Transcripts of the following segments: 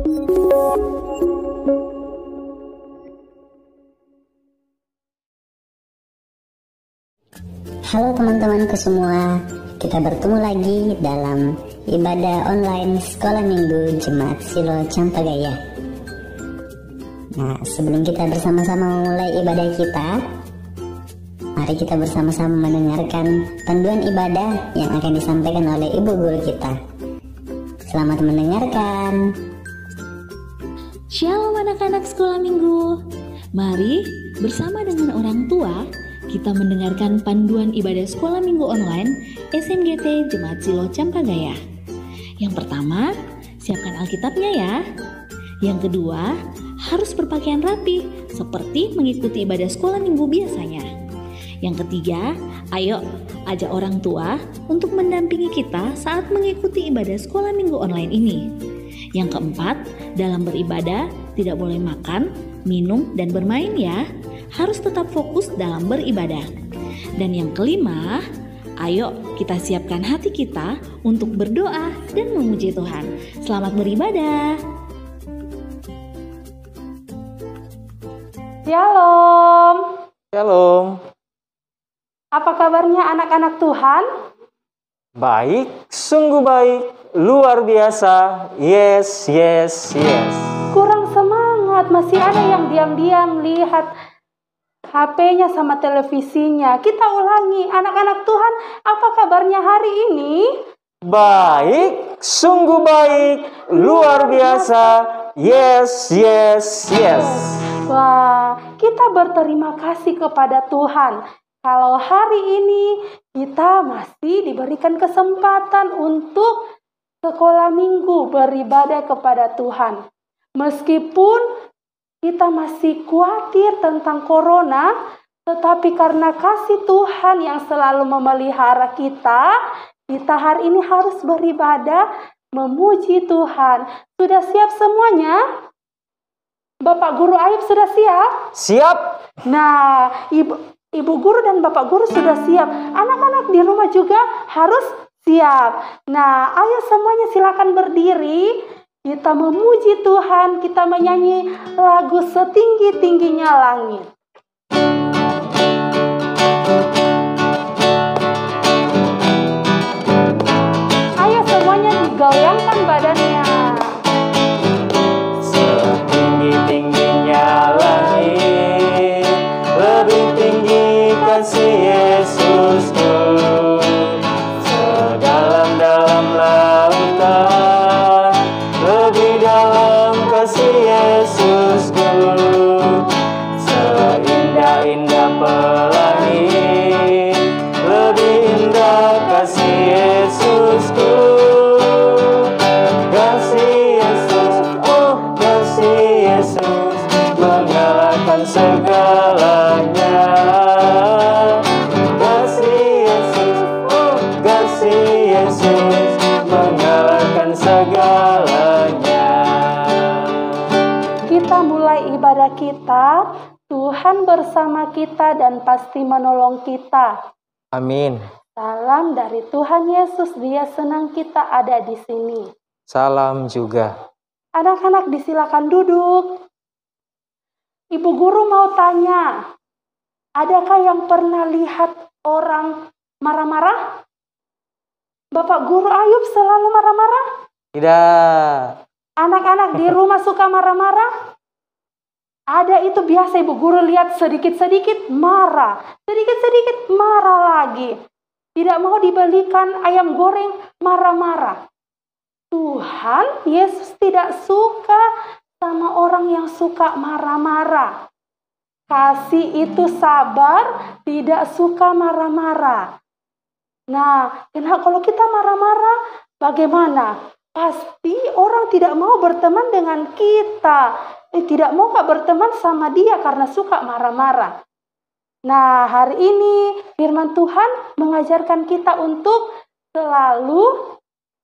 Halo teman-temanku semua, kita bertemu lagi dalam ibadah online Sekolah Minggu Jemaat Silo Campagaya. Nah, sebelum kita bersama-sama memulai ibadah kita, mari kita bersama-sama mendengarkan panduan ibadah yang akan disampaikan oleh Ibu Guru kita. Selamat mendengarkan. Shalom anak-anak Sekolah Minggu. Mari bersama dengan orang tua kita mendengarkan panduan ibadah Sekolah Minggu online SMGT Jemaat Silo Campagaya. Yang pertama, siapkan Alkitabnya ya. Yang kedua, harus berpakaian rapi seperti mengikuti ibadah Sekolah Minggu biasanya. Yang ketiga, ayo ajak orang tua untuk mendampingi kita saat mengikuti ibadah Sekolah Minggu online ini. Yang keempat, dalam beribadah tidak boleh makan, minum, dan bermain ya. Harus tetap fokus dalam beribadah. Dan yang kelima, ayo kita siapkan hati kita untuk berdoa dan memuji Tuhan. Selamat beribadah. Shalom. Shalom. Apa kabarnya anak-anak Tuhan? Baik, sungguh baik, luar biasa. Yes, yes, yes. Kurang semangat, masih ada yang diam-diam lihat HP-nya sama televisinya. Kita ulangi, anak-anak Tuhan, apa kabarnya hari ini? Baik, sungguh baik, luar biasa. Yes, yes, yes. Wah, kita berterima kasih kepada Tuhan. Kalau hari ini kita masih diberikan kesempatan untuk sekolah minggu beribadah kepada Tuhan. Meskipun kita masih khawatir tentang corona, tetapi karena kasih Tuhan yang selalu memelihara kita hari ini harus beribadah, memuji Tuhan. Sudah siap semuanya? Bapak Guru Ayub sudah siap? Siap. Nah, Ibu Guru dan Bapak Guru sudah siap. Anak-anak di rumah juga harus siap. Nah, ayo semuanya silakan berdiri. Kita memuji Tuhan, kita menyanyi lagu Setinggi-tingginya Langit. Ayo semuanya digoyangkan badannya. Setinggi-tingginya langit, lebih tinggi kasih Yesusku. Sedalam-dalam lautan, lebih dalam kasih Yesusku. Seindah-indah pelangi, lebih indah kasih Yesusku. Kasih Yesus, oh kasih Yesus, mengalahkan segalanya. Kasih Yesus, oh kasih Yesus, mengalahkan segalanya. Kita mulai ibadah kita. Tuhan bersama kita dan pasti menolong kita. Amin. Salam dari Tuhan Yesus, Dia senang kita ada di sini. Salam juga. Anak-anak disilakan duduk. Ibu Guru mau tanya, adakah yang pernah lihat orang marah-marah? Bapak Guru Ayub selalu marah-marah? Tidak. Anak-anak di rumah suka marah-marah? Ada, itu biasa Ibu Guru lihat sedikit-sedikit marah, sedikit-sedikit marah lagi. Tidak mau dibelikan ayam goreng, marah-marah. Tuhan Yesus tidak suka sama orang yang suka marah-marah. Kasih itu sabar, tidak suka marah-marah. Nah, kalau kita marah-marah, bagaimana? Pasti orang tidak mau berteman dengan kita. Tidak mau berteman sama dia karena suka marah-marah. Nah, hari ini firman Tuhan mengajarkan kita untuk selalu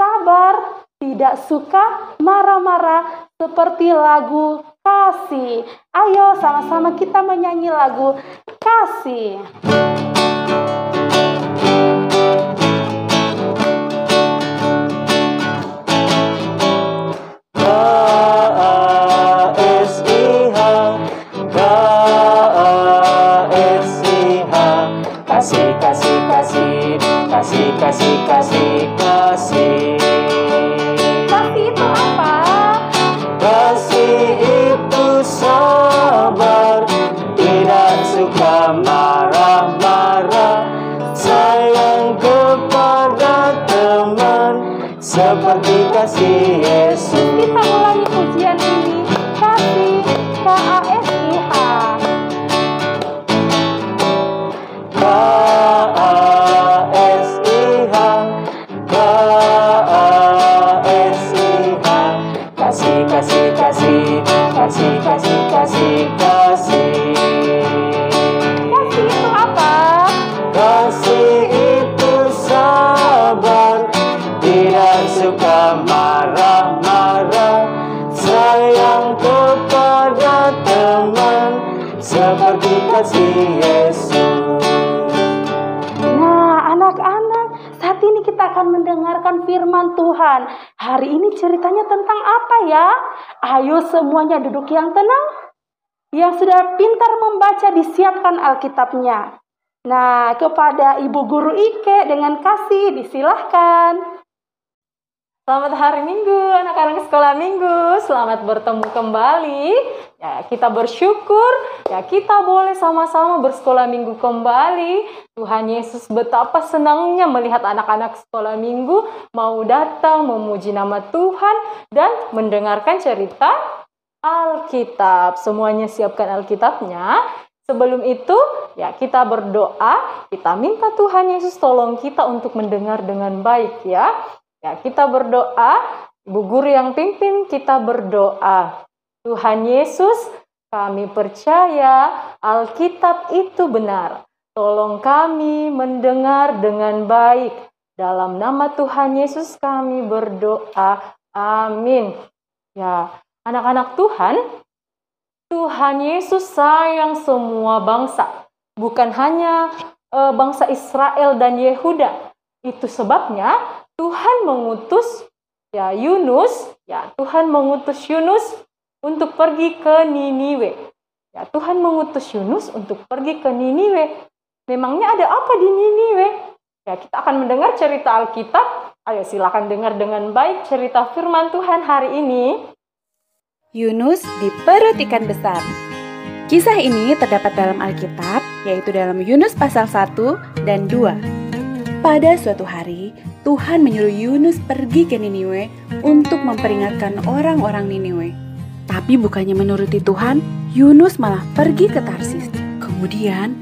sabar, tidak suka marah-marah, seperti lagu Kasih. Ayo sama-sama kita menyanyi lagu Kasih. kita ulangi pujian ini. Kasih, KASIH. KASIH, KASIH, kasih, kasih, kasih, kasih, kasih, kasih, kasih. Kasih itu apa? Kasih itu sabar, tidak suka marah-marah, sayang kepada teman, seperti kasih Yesus. Nah, anak-anak, saat ini kita akan mendengarkan firman Tuhan. Hari ini ceritanya tentang apa ya? Ayo semuanya duduk yang tenang. Yang sudah pintar membaca disiapkan Alkitabnya. Nah, kepada Ibu Guru Ike dengan kasih disilahkan. Selamat hari Minggu, anak-anak sekolah Minggu. Selamat bertemu kembali. Ya, kita bersyukur ya kita boleh sama-sama bersekolah Minggu kembali. Tuhan Yesus betapa senangnya melihat anak-anak sekolah Minggu mau datang memuji nama Tuhan dan mendengarkan cerita Alkitab. Semuanya siapkan Alkitabnya. Sebelum itu, ya kita berdoa, kita minta Tuhan Yesus tolong kita untuk mendengar dengan baik ya. Ya, kita berdoa, Ibu Guru yang pimpin kita berdoa. Tuhan Yesus, kami percaya Alkitab itu benar. Tolong kami mendengar dengan baik. Dalam nama Tuhan Yesus kami berdoa. Amin. Ya, anak-anak Tuhan, Tuhan Yesus sayang semua bangsa. Bukan hanya bangsa Israel dan Yehuda. Itu sebabnya Tuhan mengutus Yunus untuk pergi ke Niniwe. Ya, Tuhan mengutus Yunus untuk pergi ke Niniwe. Memangnya ada apa di Niniwe? Ya, kita akan mendengar cerita Alkitab. Ayo silakan dengar dengan baik cerita firman Tuhan hari ini. Yunus di perut ikan besar. Kisah ini terdapat dalam Alkitab, yaitu dalam Yunus pasal 1 dan 2. Pada suatu hari, Tuhan menyuruh Yunus pergi ke Niniwe untuk memperingatkan orang-orang Niniwe. Tapi bukannya menuruti Tuhan, Yunus malah pergi ke Tarsis. Kemudian,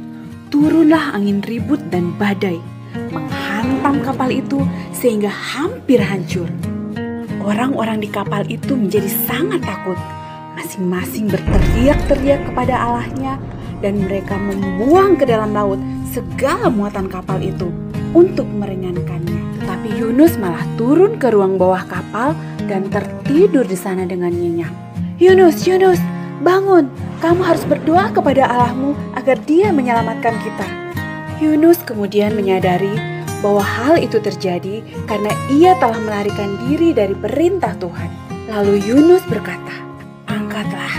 turunlah angin ribut dan badai, menghantam kapal itu sehingga hampir hancur. Orang-orang di kapal itu menjadi sangat takut. Masing-masing berteriak-teriak kepada Allahnya dan mereka membuang ke dalam laut segala muatan kapal itu untuk meringankannya. Tapi Yunus malah turun ke ruang bawah kapal dan tertidur di sana dengan nyenyak. Yunus, Yunus, bangun. Kamu harus berdoa kepada Allahmu agar Dia menyelamatkan kita. Yunus kemudian menyadari bahwa hal itu terjadi karena ia telah melarikan diri dari perintah Tuhan. Lalu Yunus berkata, "Angkatlah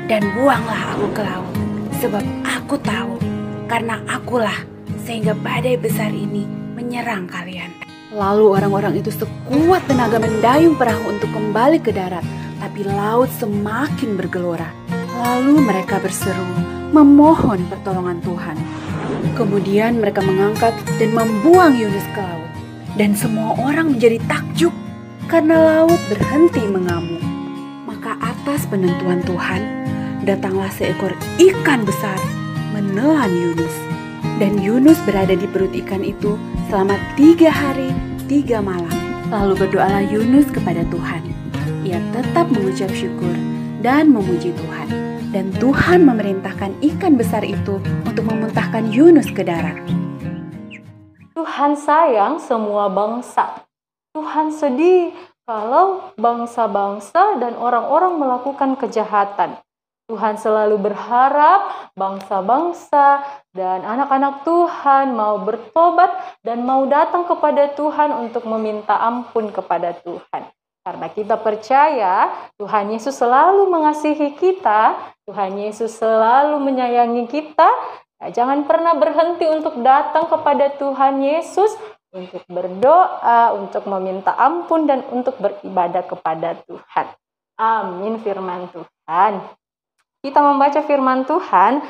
dan buanglah aku ke laut, sebab aku tahu karena akulah sehingga badai besar ini menyerang kalian." Lalu orang-orang itu sekuat tenaga mendayung perahu untuk kembali ke darat, tapi laut semakin bergelora. Lalu mereka berseru, memohon pertolongan Tuhan. Kemudian mereka mengangkat dan membuang Yunus ke laut. Dan semua orang menjadi takjub karena laut berhenti mengamuk. Maka atas penentuan Tuhan, datanglah seekor ikan besar menelan Yunus. Dan Yunus berada di perut ikan itu selama 3 hari 3 malam. Lalu berdoalah Yunus kepada Tuhan. Ia tetap mengucap syukur dan memuji Tuhan. Dan Tuhan memerintahkan ikan besar itu untuk memuntahkan Yunus ke darat. Tuhan sayang semua bangsa. Tuhan sedih kalau bangsa-bangsa dan orang-orang melakukan kejahatan. Tuhan selalu berharap bangsa-bangsa dan anak-anak Tuhan mau bertobat dan mau datang kepada Tuhan untuk meminta ampun kepada Tuhan. Karena kita percaya Tuhan Yesus selalu mengasihi kita, Tuhan Yesus selalu menyayangi kita. Ya, jangan pernah berhenti untuk datang kepada Tuhan Yesus untuk berdoa, untuk meminta ampun dan untuk beribadah kepada Tuhan. Amin firman Tuhan. Kita membaca firman Tuhan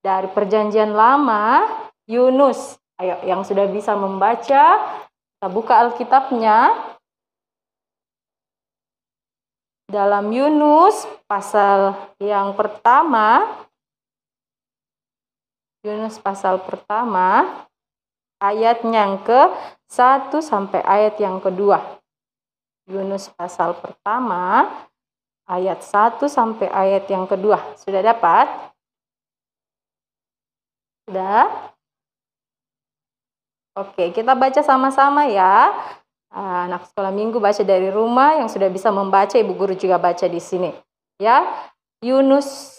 dari Perjanjian Lama, Yunus. Ayo, yang sudah bisa membaca, kita buka Alkitabnya. dalam Yunus pasal yang pertama, ayat yang ke-1 sampai ayat yang kedua. Yunus pasal pertama, ayat 1 sampai ayat yang kedua. Sudah dapat? Sudah? Oke, kita baca sama-sama ya. Anak sekolah minggu baca dari rumah, yang sudah bisa membaca, ibu guru juga baca di sini. Ya, Yunus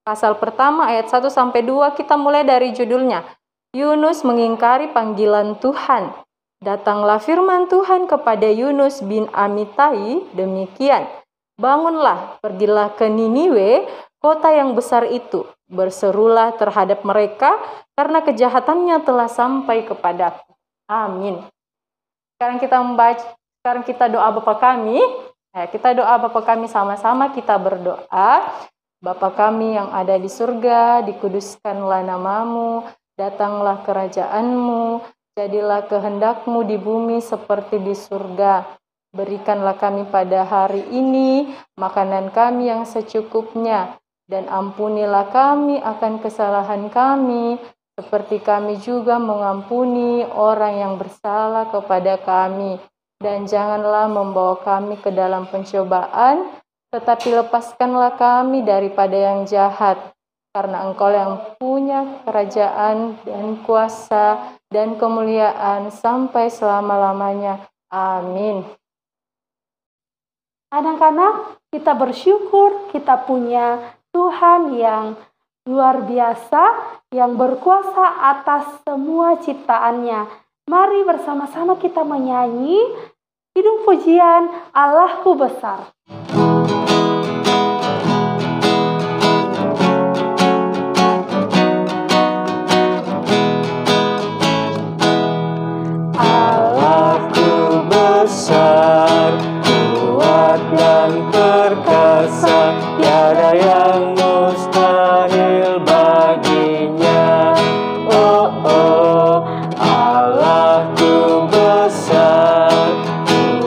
pasal pertama ayat 1 sampai 2, kita mulai dari judulnya. Yunus mengingkari panggilan Tuhan. Datanglah firman Tuhan kepada Yunus bin Amittai demikian. Bangunlah, pergilah ke Niniwe, kota yang besar itu. Berserulah terhadap mereka, karena kejahatannya telah sampai kepadaku. Amin. Sekarang kita doa Bapa kami. Kita doa Bapa kami sama-sama, kita berdoa. Bapa kami yang ada di surga, dikuduskanlah namamu, datanglah kerajaanmu, jadilah kehendakmu di bumi seperti di surga. Berikanlah kami pada hari ini makanan kami yang secukupnya, dan ampunilah kami akan kesalahan kami, seperti kami juga mengampuni orang yang bersalah kepada kami. Dan janganlah membawa kami ke dalam pencobaan, tetapi lepaskanlah kami daripada yang jahat. Karena Engkau yang punya kerajaan dan kuasa dan kemuliaan sampai selama-lamanya. Amin. Anak-anak, kita bersyukur kita punya Tuhan yang luar biasa, yang berkuasa atas semua ciptaannya. Mari bersama-sama kita menyanyi kidung pujian Allahku besar. Allahku besar, kuat dan perkasa, tiada yang mustahil baginya. Oh, oh, Allahku besar,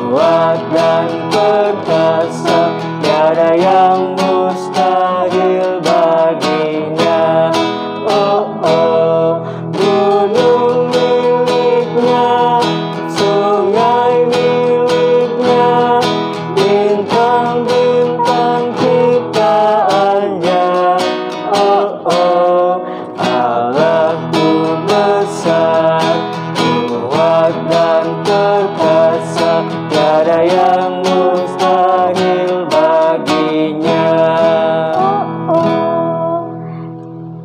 kuat dan perkasa, tiada yang mustahil baginya. Oh, oh, gunung miliknya, sungai miliknya, bintang-bintang ciptaannya. Oh, oh, Allahku besar, kuat dan perkasa, tiada yang mustahil baginya.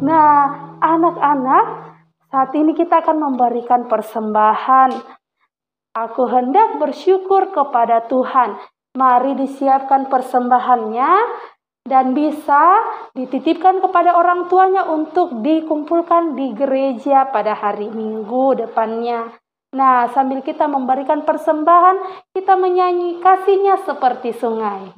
Nah, anak-anak, saat ini kita akan memberikan persembahan. Aku hendak bersyukur kepada Tuhan. Mari disiapkan persembahannya dan bisa dititipkan kepada orang tuanya untuk dikumpulkan di gereja pada hari Minggu depannya. Nah, sambil kita memberikan persembahan, kita menyanyi kasihnya seperti sungai.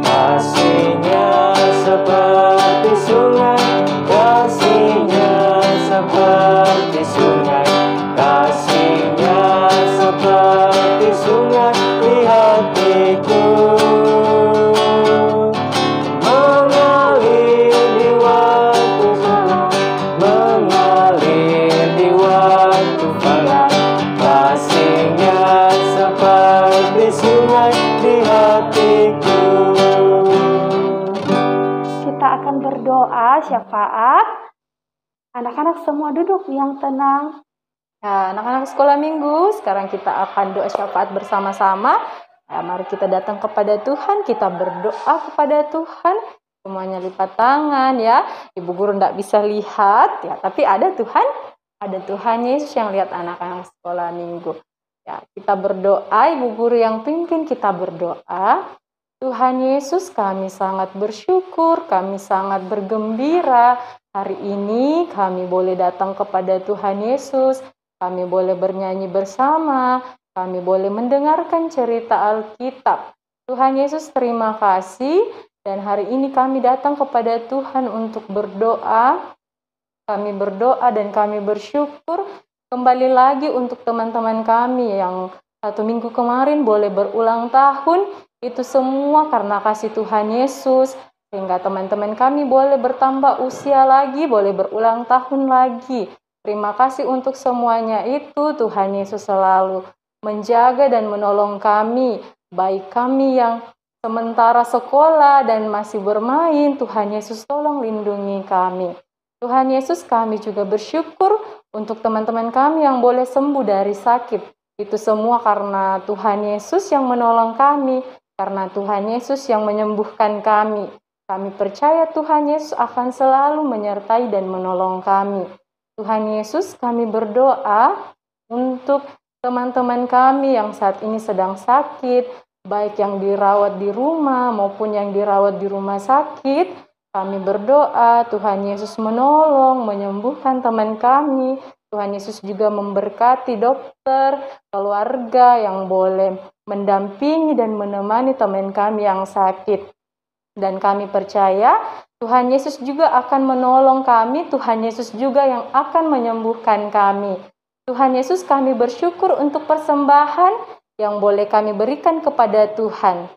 Kasihnya seperti sungai, kasihnya seperti sungai, kasihnya seperti sungai di hatiku, mengalir di waktu malam, mengalir di waktu malam. Kasihnya seperti sungai di hatiku. Kita akan berdoa syafaat. Anak-anak semua duduk yang tenang. Nah, anak-anak sekolah minggu, sekarang kita akan doa syafaat bersama-sama. Nah, mari kita datang kepada Tuhan, kita berdoa kepada Tuhan. Semuanya lipat tangan ya. Ibu guru tidak bisa lihat ya, tapi ada Tuhan Yesus yang lihat anak-anak sekolah minggu. Ya, kita berdoa, ibu guru yang pimpin kita berdoa. Tuhan Yesus, kami sangat bersyukur, kami sangat bergembira. Hari ini kami boleh datang kepada Tuhan Yesus, kami boleh bernyanyi bersama, kami boleh mendengarkan cerita Alkitab. Tuhan Yesus, terima kasih Dan hari ini kami datang kepada Tuhan untuk berdoa. Kami berdoa dan kami bersyukur kembali lagi untuk teman-teman kami yang 1 minggu kemarin boleh berulang tahun. Itu semua karena kasih Tuhan Yesus. Sehingga teman-teman kami boleh bertambah usia lagi, boleh berulang tahun lagi. Terima kasih untuk semuanya itu. Tuhan Yesus selalu menjaga dan menolong kami. Baik kami yang sementara sekolah dan masih bermain, Tuhan Yesus tolong lindungi kami. Tuhan Yesus, kami juga bersyukur untuk teman-teman kami yang boleh sembuh dari sakit. Itu semua karena Tuhan Yesus yang menolong kami, karena Tuhan Yesus yang menyembuhkan kami. Kami percaya Tuhan Yesus akan selalu menyertai dan menolong kami. Tuhan Yesus, kami berdoa untuk teman-teman kami yang saat ini sedang sakit, baik yang dirawat di rumah maupun yang dirawat di rumah sakit. Kami berdoa Tuhan Yesus menolong, menyembuhkan teman kami. Tuhan Yesus juga memberkati dokter, keluarga yang boleh mendampingi dan menemani teman kami yang sakit. Dan kami percaya Tuhan Yesus juga akan menolong kami, Tuhan Yesus juga yang akan menyembuhkan kami. Tuhan Yesus, kami bersyukur untuk persembahan yang boleh kami berikan kepada Tuhan.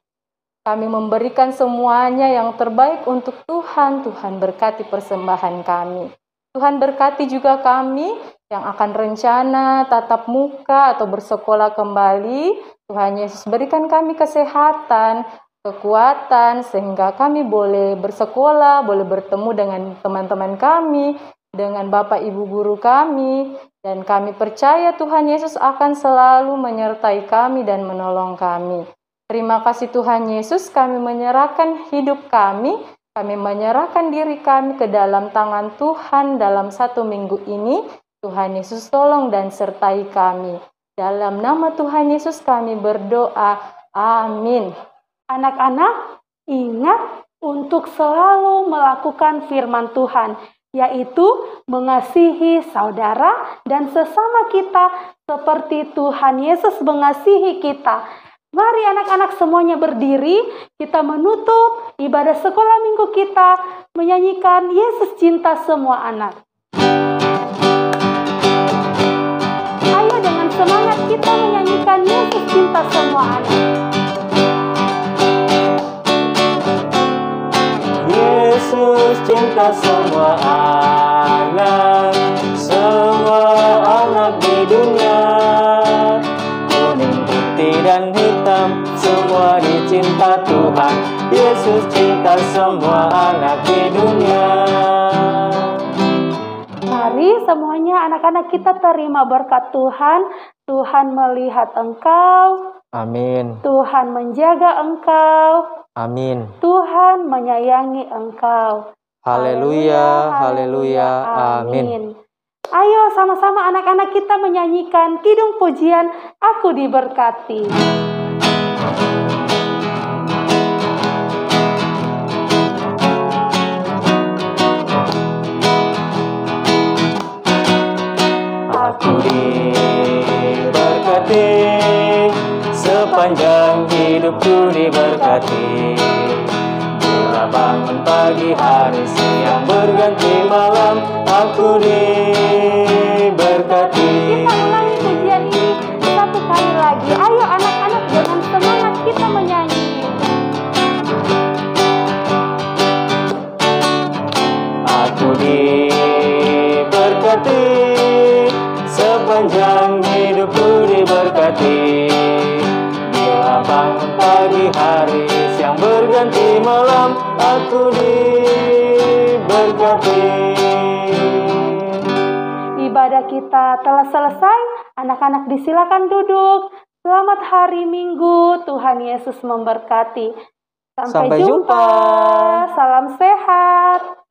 Kami memberikan semuanya yang terbaik untuk Tuhan. Tuhan berkati persembahan kami. Tuhan berkati juga kami yang akan rencana tatap muka atau bersekolah kembali. Tuhan Yesus berikan kami kesehatan, kekuatan, sehingga kami boleh bersekolah, boleh bertemu dengan teman-teman kami, dengan Bapak Ibu guru kami. Dan kami percaya Tuhan Yesus akan selalu menyertai kami dan menolong kami. Terima kasih Tuhan Yesus, kami menyerahkan hidup kami menyerahkan diri kami ke dalam tangan Tuhan dalam 1 minggu ini. Tuhan Yesus tolong dan sertai kami. Dalam nama Tuhan Yesus kami berdoa. Amin. Anak-anak, ingat untuk selalu melakukan firman Tuhan, yaitu mengasihi saudara dan sesama kita seperti Tuhan Yesus mengasihi kita. Mari anak-anak semuanya berdiri, kita menutup ibadah sekolah minggu kita menyanyikan Yesus cinta semua anak. Ayo dengan semangat kita menyanyikan Yesus cinta semua anak. Yesus cinta semua anak di dunia. Kuning, putih dan hitam, semua dicinta Tuhan. Yesus cinta semua anak di dunia. Mari semuanya anak-anak kita terima berkat Tuhan. Tuhan melihat engkau. Amin. Tuhan menjaga engkau. Amin. Tuhan menyayangi engkau. Haleluya, haleluya, amin. Ayo sama-sama anak-anak kita menyanyikan kidung pujian Aku Diberkati. Aku diberkati, sepanjang hidupku diberkati. Bila bangun pagi hari, siang berganti malam, aku diberkati. Kita ulangi pujian ini satu kali lagi. Ayo anak-anak dengan semangat kita menyanyi. Aku diberkati, sepanjang hidupku diberkati. Bila bangun pagi hari, siang berganti malam, aku diberkati. Ibadah kita telah selesai. Anak-anak disilakan duduk. Selamat hari Minggu. Tuhan Yesus memberkati. Sampai jumpa. Salam sehat.